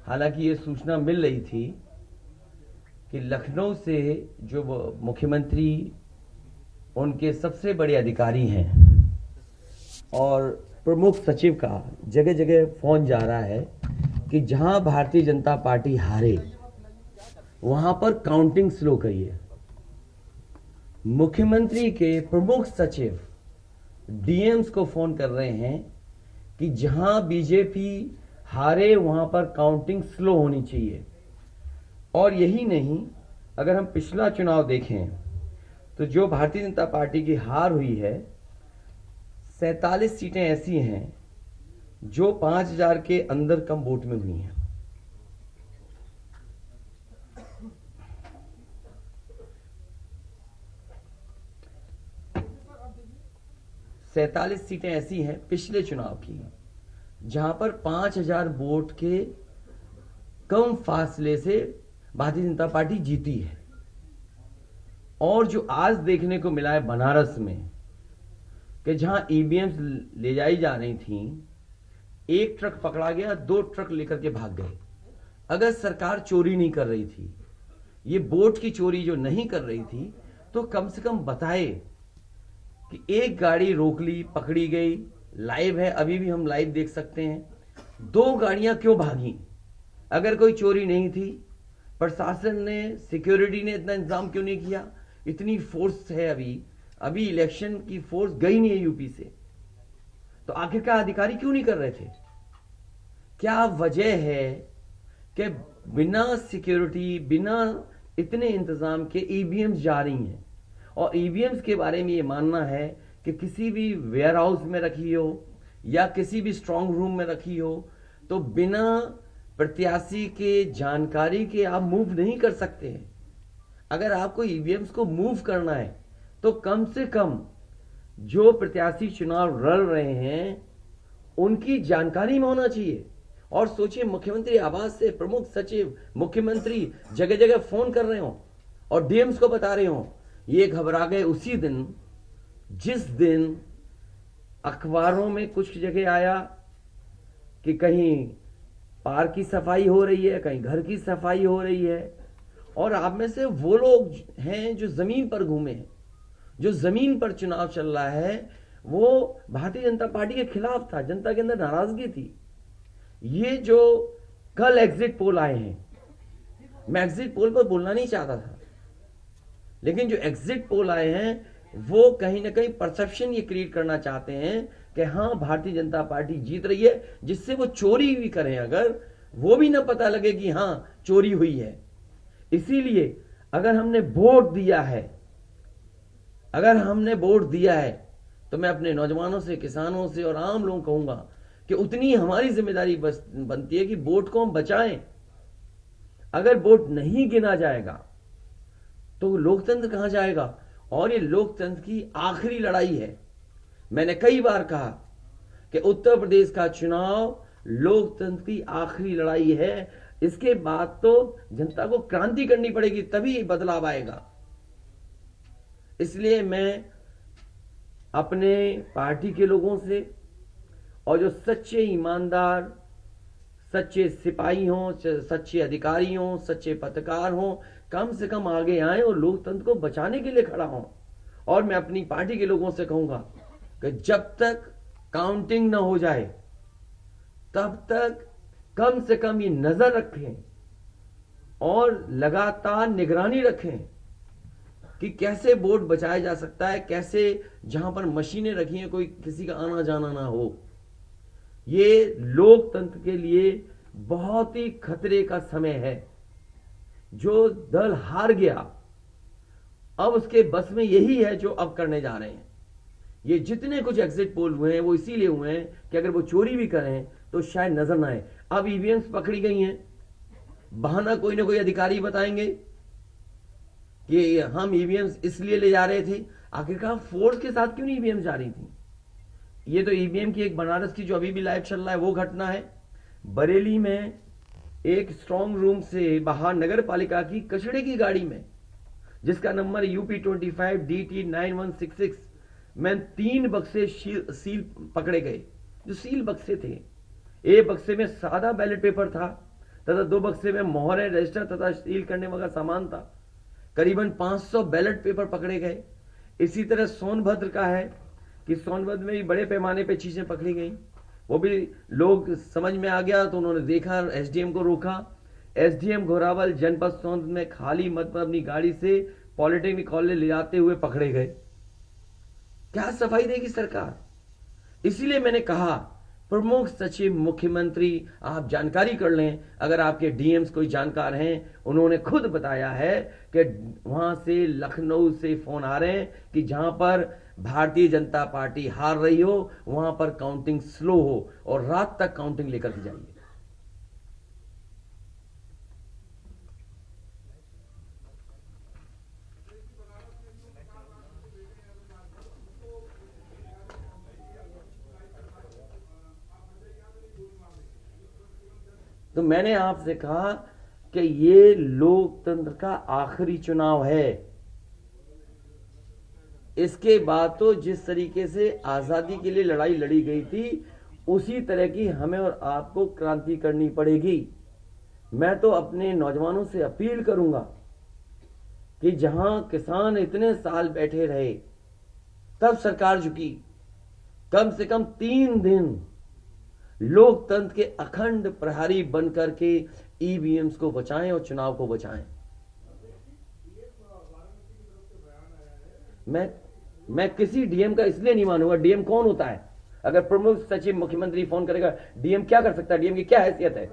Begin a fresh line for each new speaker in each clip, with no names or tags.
हालांकि ये सूचना मिल रही थी कि लखनऊ से जो मुख्यमंत्री उनके सबसे बड़े अधिकारी हैं और प्रमुख सचिव का जगह जगह फोन जा रहा है कि जहां भारतीय जनता पार्टी हारे वहां पर काउंटिंग स्लो करिए। मुख्यमंत्री के प्रमुख सचिव डीएम्स को फोन कर रहे हैं कि जहां बीजेपी हारे वहां पर काउंटिंग स्लो होनी चाहिए। और यही नहीं, अगर हम पिछला चुनाव देखें तो जो भारतीय जनता पार्टी की हार हुई है 47 सीटें ऐसी हैं जो 5000 के अंदर कम वोट में हुई हैं। सैतालीस सीटें ऐसी हैं पिछले चुनाव की जहां पर 5000 वोट के कम फासले से भारतीय जनता पार्टी जीती है। और जो आज देखने को मिला है बनारस में कि जहां ईवीएम ले जाई जा रही थी, एक ट्रक पकड़ा गया, 2 ट्रक लेकर के भाग गए। अगर सरकार चोरी नहीं कर रही थी, ये वोट की चोरी जो नहीं कर रही थी, तो कम से कम बताए कि एक गाड़ी रोक ली, पकड़ी गई, लाइव है, अभी भी हम लाइव देख सकते हैं। 2 गाड़ियां क्यों भागी? अगर कोई चोरी नहीं थी, प्रशासन ने, सिक्योरिटी ने इतना इंतजाम क्यों नहीं किया? इतनी फोर्स है, अभी इलेक्शन की फोर्स गई नहीं है यूपी से, तो आखिरकार अधिकारी क्यों नहीं कर रहे थे? क्या वजह है कि बिना सिक्योरिटी, बिना इतने इंतजाम के ईवीएम्स जा रही हैं? और ईवीएम्स के बारे में ये मानना है कि किसी भी वेयर हाउस में रखी हो या किसी भी स्ट्रांग रूम में रखी हो, तो बिना प्रत्याशी के जानकारी के आप मूव नहीं कर सकते हैं। अगर आपको ईवीएम्स को मूव करना है तो कम से कम जो प्रत्याशी चुनाव लड़ रहे हैं उनकी जानकारी में होना चाहिए। और सोचिए, मुख्यमंत्री आवास से प्रमुख सचिव, मुख्यमंत्री जगह जगह फोन कर रहे हो और डीएम्स को बता रहे हो। ये घबरा गए उसी दिन जिस दिन अखबारों में कुछ जगह आया कि कहीं पार्क की सफाई हो रही है, कहीं घर की सफाई हो रही है। और आप में से वो लोग हैं जो जमीन पर घूमे हैं, जो जमीन पर चुनाव चल रहा है, वो भारतीय जनता पार्टी के खिलाफ था, जनता के अंदर नाराजगी थी। ये जो कल एग्जिट पोल आए हैं, मैं एग्जिट पोल पर बोलना नहीं चाहता था, लेकिन जो एग्जिट पोल आए हैं वो कहीं ना कहीं परसेप्शन ये क्रिएट करना चाहते हैं कि हाँ भारतीय जनता पार्टी जीत रही है, जिससे वो चोरी भी करें अगर, वो भी ना पता लगे कि हाँ चोरी हुई है। इसीलिए अगर हमने वोट दिया है, तो मैं अपने नौजवानों से, किसानों से और आम लोगों को कहूंगा कि उतनी हमारी जिम्मेदारी बनती है कि वोट को हम बचाएं। अगर वोट नहीं गिना जाएगा तो लोकतंत्र कहां जाएगा? और ये लोकतंत्र की आखिरी लड़ाई है। मैंने कई बार कहा कि उत्तर प्रदेश का चुनाव लोकतंत्र की आखिरी लड़ाई है। इसके बाद तो जनता को क्रांति करनी पड़ेगी, तभी बदलाव आएगा। इसलिए मैं अपने पार्टी के लोगों से और जो सच्चे ईमानदार, सच्चे सिपाही हों, सच्चे अधिकारी हों, सच्चे पत्रकार हों, कम से कम आगे आए और लोकतंत्र को बचाने के लिए खड़ा हों। और मैं अपनी पार्टी के लोगों से कहूंगा कि जब तक काउंटिंग ना हो जाए तब तक कम से कम ये नजर रखें और लगातार निगरानी रखें कि कैसे वोट बचाया जा सकता है, कैसे जहां पर मशीनें रखी हैं कोई किसी का आना जाना ना हो। ये लोकतंत्र के लिए बहुत ही खतरे का समय है। जो दल हार गया, अब उसके बस में यही है जो अब करने जा रहे हैं। ये जितने कुछ एग्जिट पोल हुए हैं वो इसीलिए हुए हैं कि अगर वो चोरी भी करें तो शायद नजर ना आए। अब ईवीएम्स पकड़ी गई हैं, बहाना कोई ना कोई अधिकारी बताएंगे कि हम ईवीएम्स इसलिए ले जा रहे थे। आखिरकार फोर्स के साथ क्यों नहीं ईवीएम जा रही थी? ये तो ईवीएम की एक बनारस की जो अभी भी लाइव चल रहा है वो घटना है। बरेली में एक स्ट्रांग रूम से बाहर नगर पालिका की कचड़े की गाड़ी में, जिसका नंबर UP25 DT 9166 में 3 बक्से सील पकड़े गए। जो सील बक्से थे, एक बक्से में सादा बैलेट पेपर था, तथा 2 बक्से में मोहरें, रजिस्टर तथा सील करने वाला सामान था। करीबन 500 बैलेट पेपर पकड़े गए। इसी तरह सोनभद्र का है कि सोनभद्र में भी बड़े पैमाने पे चीजें पकड़ी गई। वो भी लोग समझ में आ गया तो उन्होंने देखा, एसडीएम को रोका। एसडीएम घोरावल जनपद सोनभद्र में खाली मत पर अपनी गाड़ी से पॉलिटेक्निक कॉलेज ले जाते हुए पकड़े गए। क्या सफाई देगी सरकार? इसीलिए मैंने कहा प्रमुख सचिव मुख्यमंत्री आप जानकारी कर लें। अगर आपके डीएम्स कोई जानकार हैं, उन्होंने खुद बताया है कि वहां से लखनऊ से फोन आ रहे हैं कि जहां पर भारतीय जनता पार्टी हार रही हो वहां पर काउंटिंग स्लो हो और रात तक काउंटिंग लेकर के जाइए। तो मैंने आपसे कहा कि ये लोकतंत्र का आखिरी चुनाव है। इसके बाद तो जिस तरीके से आजादी के लिए लड़ाई लड़ी गई थी उसी तरह की हमें और आपको क्रांति करनी पड़ेगी। मैं तो अपने नौजवानों से अपील करूंगा कि जहां किसान इतने साल बैठे रहे तब सरकार झुकी। कम से कम 3 दिन लोकतंत्र के अखंड प्रहरी बनकर के ईवीएम्स को बचाएं और चुनाव को बचाएं। मैं किसी डीएम का इसलिए नहीं मानूंगा। डीएम कौन होता है? अगर प्रमुख सचिव मुख्यमंत्री फोन करेगा, डीएम क्या कर सकता है? डीएम की क्या हैसियत है?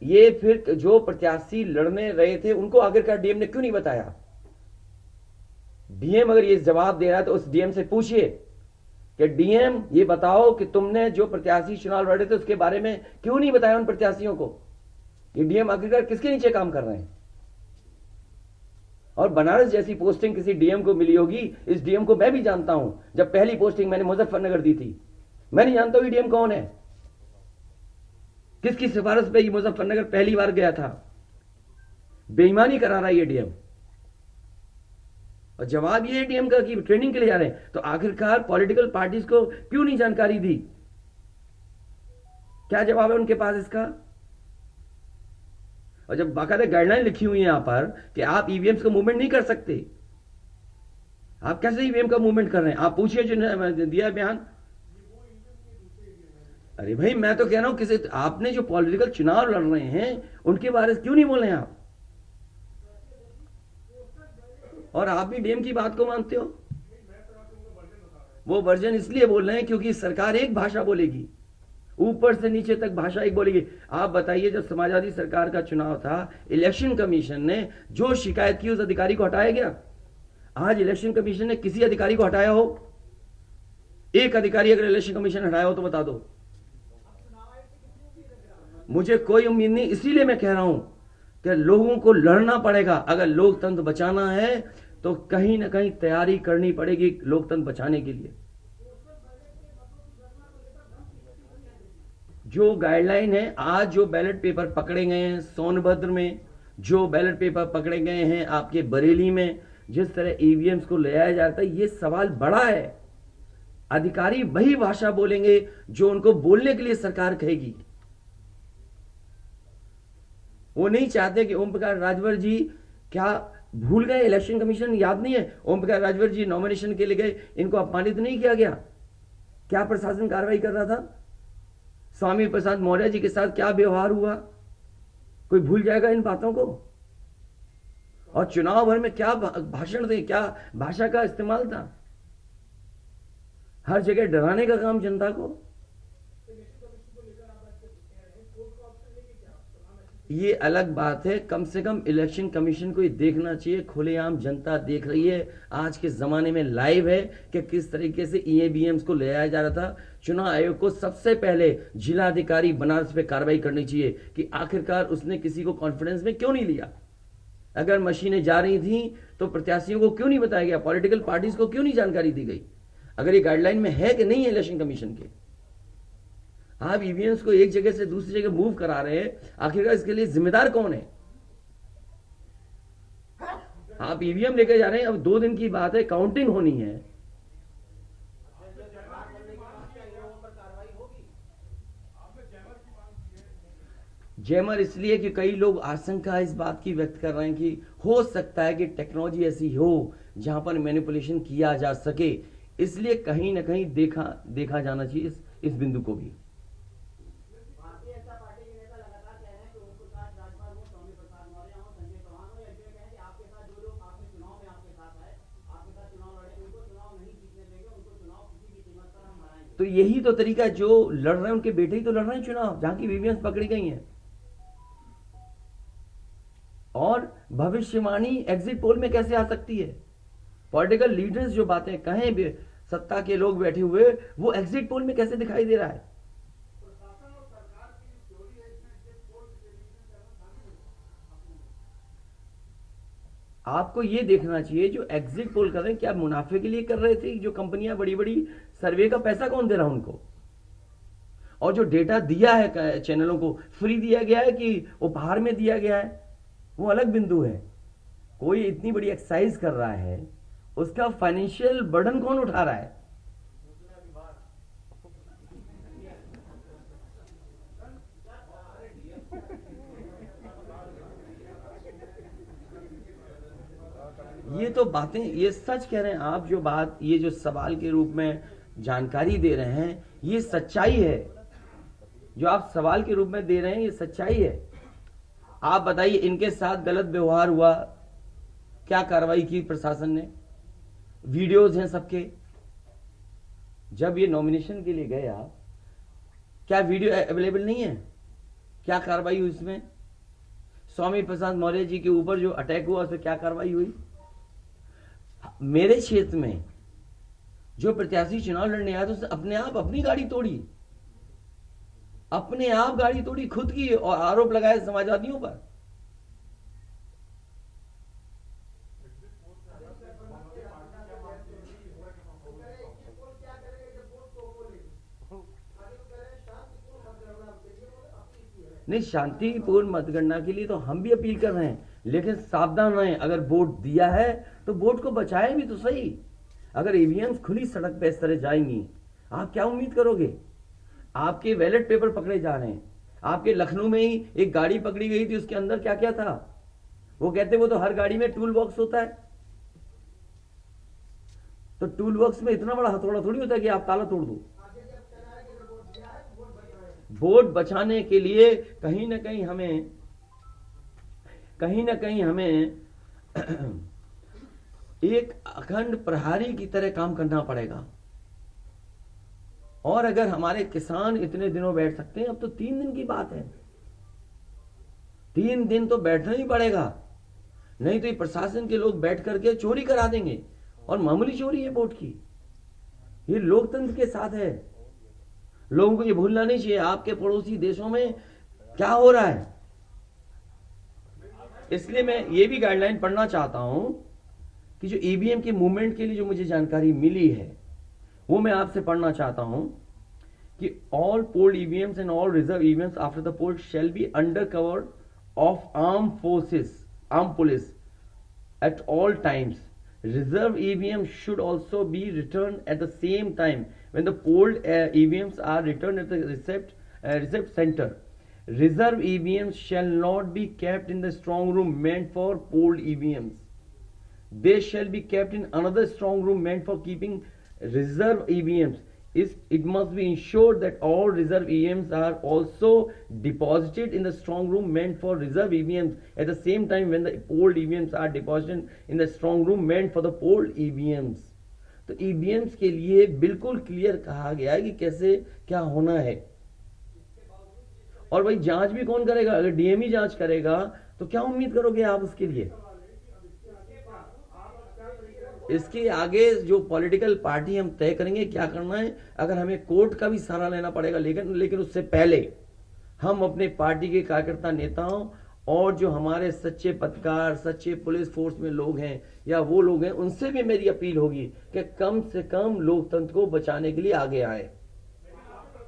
ये फिर जो प्रत्याशी लड़ने रहे थे उनको आखिरकार डीएम ने क्यों नहीं बताया? डीएम अगर ये जवाब दे रहा है तो उस डीएम से पूछिए कि डीएम ये बताओ कि तुमने जो प्रत्याशी चुनाव लड़े थे उसके बारे में क्यों नहीं बताया उन प्रत्याशियों को? ये डीएम आखिरकार किसके नीचे काम कर रहे हैं? और बनारस जैसी पोस्टिंग किसी डीएम को मिली होगी, इस डीएम को मैं भी जानता हूं। जब पहली पोस्टिंग मैंने मुजफ्फरनगर दी थी, मैं नहीं जानता हूं ये डीएम कौन है, किसकी सिफारिश पे ये मुजफ्फरनगर पहली बार गया था। बेईमानी करा रहा है ये डीएम। और जवाब ये डीएम का कि ट्रेनिंग के लिए जा रहे हैं। तो आखिरकार पॉलिटिकल पार्टीज को क्यों नहीं जानकारी दी? क्या जवाब है उनके पास इसका? और जब बाकायदा गाइडलाइन लिखी हुई है यहां पर कि आप ईवीएम्स का मूवमेंट नहीं कर सकते, आप कैसे ईवीएम का मूवमेंट कर रहे हैं? आप पूछिए जिन्होंने दिया बयान। अरे भाई मैं तो कह रहा हूं किसी आपने जो पॉलिटिकल चुनाव लड़ रहे हैं उनके बारे में क्यों नहीं बोल रहे हैं आप? और आप भी डीएम की बात को मानते हो। वो वर्जन इसलिए बोल रहे हैं क्योंकि सरकार एक भाषा बोलेगी, ऊपर से नीचे तक भाषा एक बोलेगी। आप बताइए जब समाजवादी सरकार का चुनाव था, इलेक्शन कमीशन ने जो शिकायत की उस अधिकारी को हटाया गया? आज इलेक्शन कमीशन ने किसी अधिकारी को हटाया हो? एक अधिकारी अगर इलेक्शन कमीशन हटाया हो तो बता दो। मुझे कोई उम्मीद नहीं। इसीलिए मैं कह रहा हूं कि लोगों को लड़ना पड़ेगा। अगर लोकतंत्र बचाना है तो कहीं ना कहीं तैयारी करनी पड़ेगी लोकतंत्र बचाने के लिए। जो गाइडलाइन है, आज जो बैलेट पेपर पकड़े गए हैं सोनभद्र में, जो बैलेट पेपर पकड़े गए हैं आपके बरेली में, जिस तरह ईवीएम्स को ले आया जाता है, ये सवाल बड़ा है। अधिकारी वही भाषा बोलेंगे जो उनको बोलने के लिए सरकार कहेगी। वो नहीं चाहते कि ओम प्रकाश राजभर जी क्या भूल गए? इलेक्शन कमीशन याद नहीं है? ओम प्रकाश राजभर जी नॉमिनेशन के लिए गए, इनको अपमानित नहीं किया गया? क्या प्रशासन कार्रवाई कर रहा था? स्वामी प्रसाद मौर्य जी के साथ क्या व्यवहार हुआ? कोई भूल जाएगा इन बातों को? और चुनाव भर में क्या भाषण थे, क्या भाषा का इस्तेमाल था? हर जगह डराने का काम जनता को। ये अलग बात है। कम से कम इलेक्शन कमीशन को ये देखना चाहिए, खुलेआम जनता देख रही है, आज के जमाने में लाइव है कि किस तरीके से ईवीएम्स को ले आया जा रहा था। चुनाव आयोग को सबसे पहले जिलाधिकारी बनारस पे कार्रवाई करनी चाहिए कि आखिरकार उसने किसी को कॉन्फिडेंस में क्यों नहीं लिया। अगर मशीनें जा रही थी तो प्रत्याशियों को क्यों नहीं बताया गया? पॉलिटिकल पार्टीज को क्यों नहीं जानकारी दी गई? अगर ये गाइडलाइन में है कि नहीं है इलेक्शन कमीशन के, आप ईवीएम्स को एक जगह से दूसरी जगह मूव करा रहे हैं, आखिरकार इसके लिए जिम्मेदार कौन है? आप ईवीएम लेकर जा रहे हैं, अब 2 दिन की बात है, काउंटिंग होनी है। जैमर इसलिए कि कई लोग आशंका इस बात की व्यक्त कर रहे हैं कि हो सकता है कि टेक्नोलॉजी ऐसी हो जहां पर मैनिपुलेशन किया जा सके, इसलिए कहीं ना कहीं देखा जाना चाहिए इस बिंदु को भी।
भारतीय जनता पार्टी के नेता लगातार कह रहे हैं कि ओम प्रकाश राजभर हो, स्वामी प्रसाद मौर्य हो, संजय चौहान हो, या कहें कि आपके साथ जो लोग आपके चुनाव में आपके साथ आए, आपके साथ चुनाव लड़े, उनको चुनाव नहीं जीतने देंगे, उनको चुनाव किसी भी कीमत पर हम हराएंगे।
तो यही तो तरीका, जो लड़ रहे हैं उनके बेटे ही तो लड़ रहे हैं चुनाव, जहां की वीवीएम पकड़ी गई हैं। और भविष्यवाणी एग्जिट पोल में कैसे आ सकती है? पॉलिटिकल लीडर्स जो बातें कहें, सत्ता के लोग बैठे हुए, वो एग्जिट पोल में कैसे दिखाई दे रहा है?
प्रशासन और सरकार की चोरी है, इसमें एग्जिट पोल की टेलीविजन चैनल शामिल है।
आपको ये देखना चाहिए जो एग्जिट पोल कर रहे हैं क्या मुनाफे के लिए कर रहे थे? जो कंपनियां बड़ी बड़ी सर्वे का पैसा कौन दे रहा है उनको? और जो डेटा दिया है चैनलों को, फ्री दिया गया है कि उपहार में दिया गया है, वो अलग बिंदु है। कोई इतनी बड़ी एक्सरसाइज कर रहा है, उसका फाइनेंशियल बर्डन कौन उठा रहा है? ये तो बातें, ये सच कह रहे हैं आप। जो बात, ये जो सवाल के रूप में जानकारी दे रहे हैं, ये सच्चाई है। जो आप सवाल के रूप में दे रहे हैं, ये सच्चाई है। आप बताइए, इनके साथ गलत व्यवहार हुआ, क्या कार्रवाई की प्रशासन ने? वीडियोज हैं सबके। जब ये नॉमिनेशन के लिए गए आप, क्या वीडियो अवेलेबल नहीं है? क्या कार्रवाई हुई इसमें? स्वामी प्रसाद मौर्य जी के ऊपर जो अटैक हुआ, उसमें क्या कार्रवाई हुई? मेरे क्षेत्र में जो प्रत्याशी चुनाव लड़ने आया था, उसने अपने आप अपनी गाड़ी तोड़ी, अपने आप गाड़ी तोड़ी खुद की, और आरोप लगाए समाजवादियों पर। नहीं, शांतिपूर्ण मतगणना के लिए तो हम भी अपील कर रहे हैं, लेकिन सावधान रहें। अगर वोट दिया है तो वोट को बचाएं भी तो सही। अगर ईवीएम खुली सड़क पे इस तरह जाएंगी, आप क्या उम्मीद करोगे? आपके बैलेट पेपर पकड़े जा रहे हैं। आपके लखनऊ में ही एक गाड़ी पकड़ी गई थी, उसके अंदर क्या क्या था? वो कहते वो तो हर गाड़ी में टूल बॉक्स होता है। तो टूल बॉक्स में इतना बड़ा हथौड़ा थोड़ी होता है कि आप ताला तोड़ दो। वोट बचाने के लिए कहीं ना कहीं हमें एक अखंड प्रहरी की तरह काम करना पड़ेगा। और अगर हमारे किसान इतने दिनों बैठ सकते हैं, अब तो 3 दिन की बात है, 3 दिन तो बैठना ही पड़ेगा, नहीं तो ये प्रशासन के लोग बैठ करके चोरी करा देंगे। और मामूली चोरी है वोट की, ये लोकतंत्र के साथ है। लोगों को ये भूलना नहीं चाहिए आपके पड़ोसी देशों में क्या हो रहा है। इसलिए मैं ये भी गाइडलाइन पढ़ना चाहता हूं कि जो ईवीएम के मूवमेंट के लिए जो मुझे जानकारी मिली है, वो मैं आपसे पढ़ना चाहता हूं कि all polled EVMs and all reserve EVMs after the poll shall be under cover of arm forces, arm police at all times. Reserve EVMs should also be returned at the same time when the polled EVMs are returned at the receipt center. Reserve EVMs shall not be kept in the strong room meant for polled EVMs. They shall be kept in another strong room meant for keeping reserve EVMs. It must be ensured that all reserve EVMs are also deposited in the strong room meant for reserve EVMs at the same time when the polled EVMs are deposited in the strong room meant for the polled EVMs. तो EVMs के लिए बिल्कुल clear कहा गया है कि कैसे क्या होना है। और भाई जांच भी कौन करेगा? अगर डीएमई जांच करेगा तो क्या उम्मीद करोगे आप उसके लिए? इसके आगे जो पॉलिटिकल पार्टी हम तय करेंगे क्या करना है। अगर हमें कोर्ट का भी सहारा लेना पड़ेगा, लेकिन उससे पहले हम अपने पार्टी के कार्यकर्ता, नेताओं और जो हमारे सच्चे पत्रकार, सच्चे पुलिस फोर्स में लोग हैं या वो लोग हैं, उनसे भी मेरी अपील होगी कि कम से कम लोकतंत्र को बचाने के लिए आगे आए।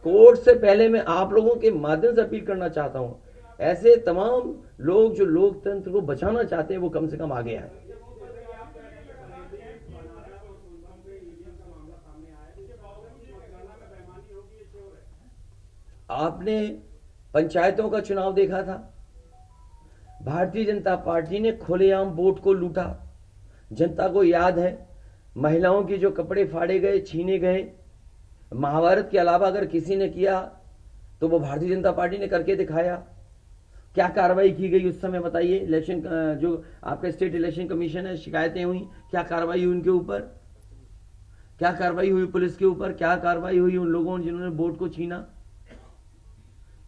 कोर्ट से पहले मैं आप लोगों के माध्यम से अपील करना चाहता हूं, ऐसे तमाम लोग जो लोकतंत्र को बचाना चाहते हैं वो कम से कम आगे आए। आपने पंचायतों का चुनाव देखा था, भारतीय जनता पार्टी ने खुलेआम वोट को लूटा। जनता को याद है महिलाओं के जो कपड़े फाड़े गए, छीने गए, महाभारत के अलावा अगर किसी ने किया तो वो भारतीय जनता पार्टी ने करके दिखाया। क्या कार्रवाई की गई उस समय बताइए? इलेक्शन जो आपका स्टेट इलेक्शन कमीशन है, शिकायतें हुई, क्या कार्रवाई हुई उनके ऊपर? क्या कार्रवाई हुई पुलिस के ऊपर? क्या कार्रवाई हुई उन लोगों जिन्होंने वोट को छीना?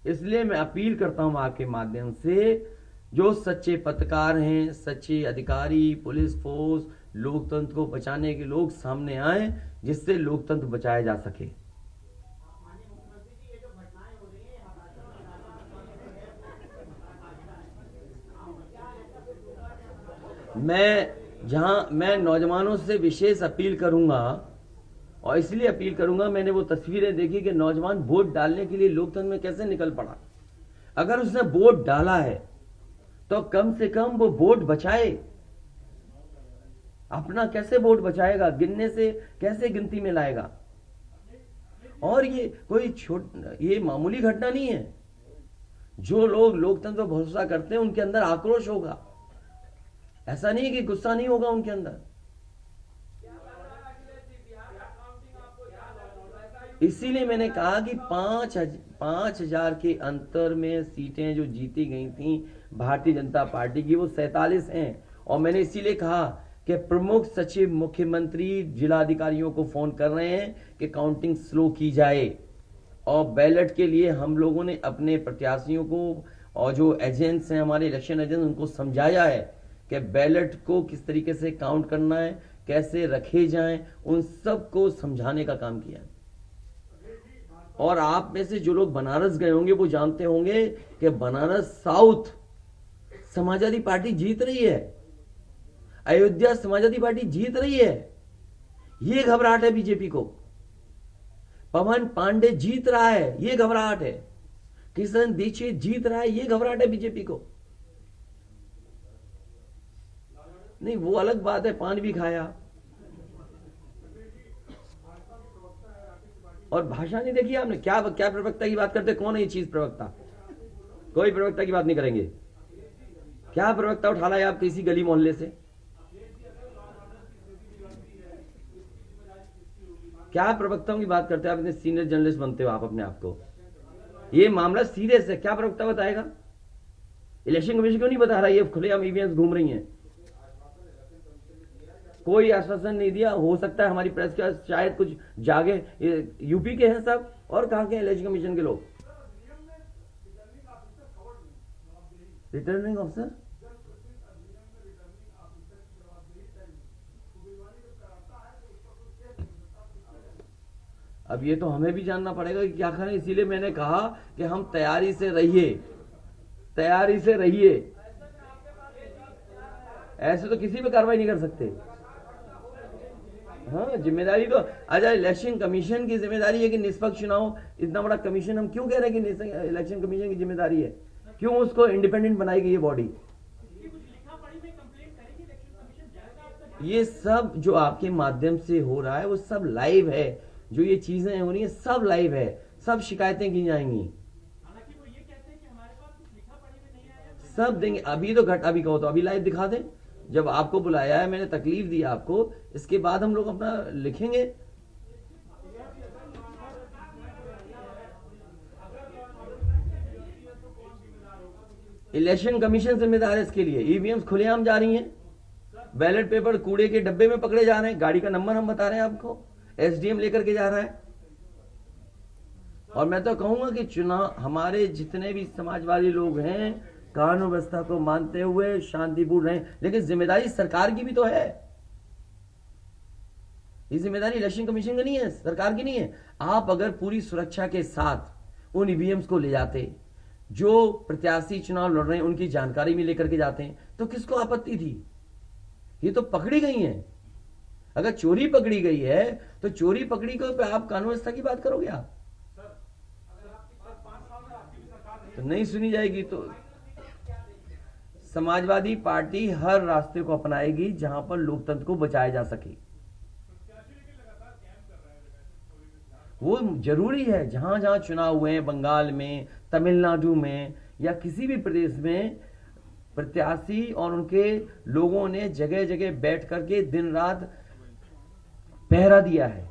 इसलिए मैं अपील करता हूं आपके माध्यम से, जो सच्चे पत्रकार हैं, सच्चे अधिकारी, पुलिस फोर्स, लोकतंत्र को बचाने के लोग सामने आए, जिससे लोकतंत्र बचाया जा सके।
माननीय मुख्यमंत्री जी, ये जो घटनाएं हो रही हैं,
मैं नौजवानों से विशेष अपील करूंगा, और इसलिए अपील करूंगा, मैंने वो तस्वीरें देखी कि नौजवान वोट डालने के लिए लोकतंत्र में कैसे निकल पड़ा। अगर उसने वोट डाला है तो कम से कम वो वोट बचाए। अपना कैसे वोट बचाएगा? गिनने से कैसे गिनती में लाएगा? और ये कोई ये मामूली घटना नहीं है। जो लोग लोकतंत्र पर भरोसा करते हैं उनके अंदर आक्रोश होगा, ऐसा नहीं है कि गुस्सा नहीं होगा उनके अंदर। इसीलिए मैंने कहा कि 5,000 के अंतर में सीटें जो जीती गई थी भारतीय जनता पार्टी की, वो 47 हैं। और मैंने इसीलिए कहा कि प्रमुख सचिव, मुख्यमंत्री, जिलाधिकारियों को फोन कर रहे हैं कि काउंटिंग स्लो की जाए। और बैलेट के लिए हम लोगों ने अपने प्रत्याशियों को और जो एजेंट्स हैं, हमारे इलेक्शन एजेंट, उनको समझाया है कि बैलेट को किस तरीके से काउंट करना है, कैसे रखे जाएं, उन सब को समझाने का काम किया। और आप में से जो लोग बनारस गए होंगे वो जानते होंगे कि बनारस साउथ समाजवादी पार्टी जीत रही है, अयोध्या समाजवादी पार्टी जीत रही है। ये घबराहट है बीजेपी को। पवन पांडे जीत रहा है, ये घबराहट है। किशन दीक्षित जीत रहा है, ये घबराहट है बीजेपी को। नहीं, वो अलग बात है, पान भी खाया। और भाषा नहीं देखी आपने? क्या प्रवक्ता की बात करते? कौन है ये चीज प्रवक्ता? कोई प्रवक्ता की बात नहीं करेंगे। क्या प्रवक्ता उठा लाए आप किसी गली मोहल्ले से? क्या प्रवक्ताओं की बात करते हैं आप? इतने सीनियर जर्नलिस्ट बनते हो आप अपने आप को। ये मामला सीरियस है, क्या प्रवक्ता बताएगा? इलेक्शन कमीशन क्यों नहीं बता रहा? ये खुलेआम ईवीएम घूम रही हैं। कोई आश्वासन नहीं दिया। हो सकता है हमारी प्रेस का शायद कुछ जागे। यूपी के हैं सब, और कहां के हैं इलेक्शन कमीशन के लोग? रिटर्निंग ऑफिसर अब ये तो हमें भी जानना पड़ेगा कि क्या करें। इसीलिए मैंने कहा कि हम तैयारी से रहिए, तैयारी से रहिए। ऐसे तो किसी पे कार्रवाई नहीं कर सकते। हाँ, जिम्मेदारी तो अच्छा इलेक्शन कमीशन की जिम्मेदारी है कि निष्पक्ष चुनाव। इतना बड़ा कमीशन हम क्यों कह रहे हैं कि इलेक्शन कमीशन की जिम्मेदारी है? क्यों उसको इंडिपेंडेंट बनाई गई ये बॉडी? ये सब जो आपके माध्यम से हो रहा है वो सब लाइव है। जो ये चीजें हो रही है सब लाइव है, सब शिकायतें की जाएंगी। हालांकि वो ये कहते हैं कि हमारे पास कुछ लिखा पढ़ी में नहीं आया, सब देंगे। अभी तो अभी कहो तो अभी लाइव दिखा दें। जब आपको बुलाया है, मैंने तकलीफ दी आपको, इसके बाद हम लोग अपना लिखेंगे। इलेक्शन कमीशन जिम्मेदार है इसके लिए। ईवीएम खुलेआम जा रही हैं, बैलेट पेपर कूड़े के डब्बे में पकड़े जा रहे हैं, गाड़ी का नंबर हम बता रहे हैं आपको, एसडीएम लेकर के जा रहा है। और मैं तो कहूंगा कि चुनाव हमारे जितने भी समाजवादी लोग हैं कानून व्यवस्था को मानते हुए शांतिपूर्ण रहें, लेकिन जिम्मेदारी सरकार की भी तो है। ये जिम्मेदारी इलेक्शन कमीशन की नहीं है, सरकार की नहीं है। आप अगर पूरी सुरक्षा के साथ उन ईवीएम्स को ले जाते, जो प्रत्याशी चुनाव लड़ रहे हैं उनकी जानकारी भी लेकर के जाते हैं, तो किसको आपत्ति थी? ये तो पकड़ी गई हैं। अगर चोरी पकड़ी गई है तो चोरी पकड़ी को पे आप कानून व्यवस्था की बात करोगे आप? तो नहीं सुनी जाएगी। तो समाजवादी पार्टी हर रास्ते को अपनाएगी जहां पर लोकतंत्र को बचाया जा सके। वो जरूरी है। जहां जहां चुनाव हुए हैं, बंगाल में, तमिलनाडु में या किसी भी प्रदेश में प्रत्याशी और उनके लोगों ने जगह जगह बैठ करके दिन रात पहरा दिया है।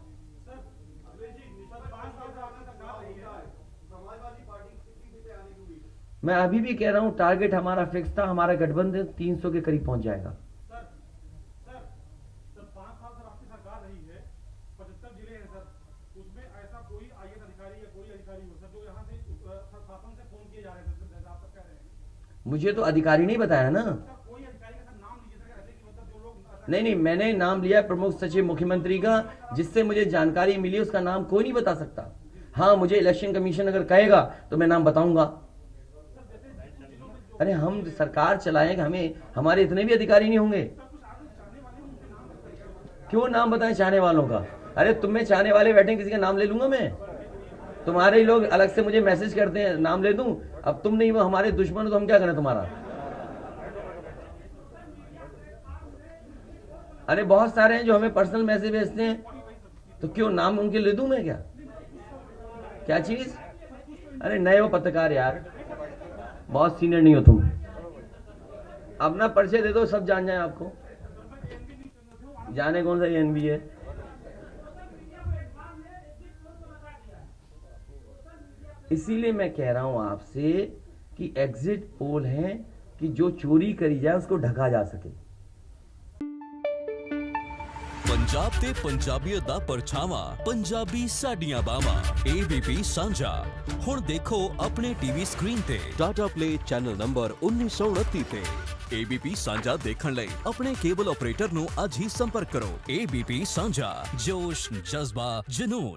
मैं अभी भी कह रहा हूं, टारगेट हमारा फिक्स था, हमारा गठबंधन 300 के करीब पहुंच जाएगा।
सर 5 साल सर आपकी सरकार रही है, 75 जिले हैं सर, उसमें ऐसा कोई आईएएस अधिकारी या कोई अधिकारी हो सर जो यहाँ से शासन से फोन किए जा रहे हैं, जैसा आप कह रहे हैं।
मुझे तो अधिकारी नहीं बताया ना।
कोई अधिकारी का सर नाम लीजिए सर, ऐसे कि मतलब जो लोग
नहीं, मैंने नाम लिया प्रमुख सचिव मुख्यमंत्री का, जिससे मुझे जानकारी मिली, उसका नाम कोई नहीं बता सकता। हाँ, मुझे इलेक्शन कमीशन अगर कहेगा तो मैं नाम बताऊंगा। अरे हम सरकार चलाएंगे, हमें हमारे इतने भी अधिकारी नहीं होंगे। क्यों नाम बताएं चाहने वालों का? अरे तुम में चाहने वाले बैठे, किसी का नाम ले लूंगा मैं? तुम्हारे ही लोग अलग से मुझे मैसेज करते हैं, नाम ले दूं? अब तुम नहीं, वो हमारे दुश्मन हो तो हम क्या करें तुम्हारा? अरे बहुत सारे हैं जो हमें पर्सनल मैसेज भेजते हैं, तो क्यों नाम उनके ले दूं मैं? क्या चीज? अरे नए हो पत्रकार यार, बहुत सीनियर नहीं हो तुम। अपना परिचय दे दो, सब जान जाए आपको। जाने कौन सा एनबी है? इसीलिए मैं कह रहा हूं आपसे कि एग्जिट पोल है कि जो चोरी करी जाए उसको ढका जा सके।
पंजाब ते पंजाबीयत दा परछावा, पंजाबी साडियां बावां, ABP सांझा। हुण देखो अपने टीवी स्क्रीन ते टाटा प्ले चैनल नंबर 1929 ते। ABP सांझा देखण लई अपने केबल ऑपरेटर नु अज ही संपर्क करो। ABP सांझा, जोश, जज्बा, जुनून।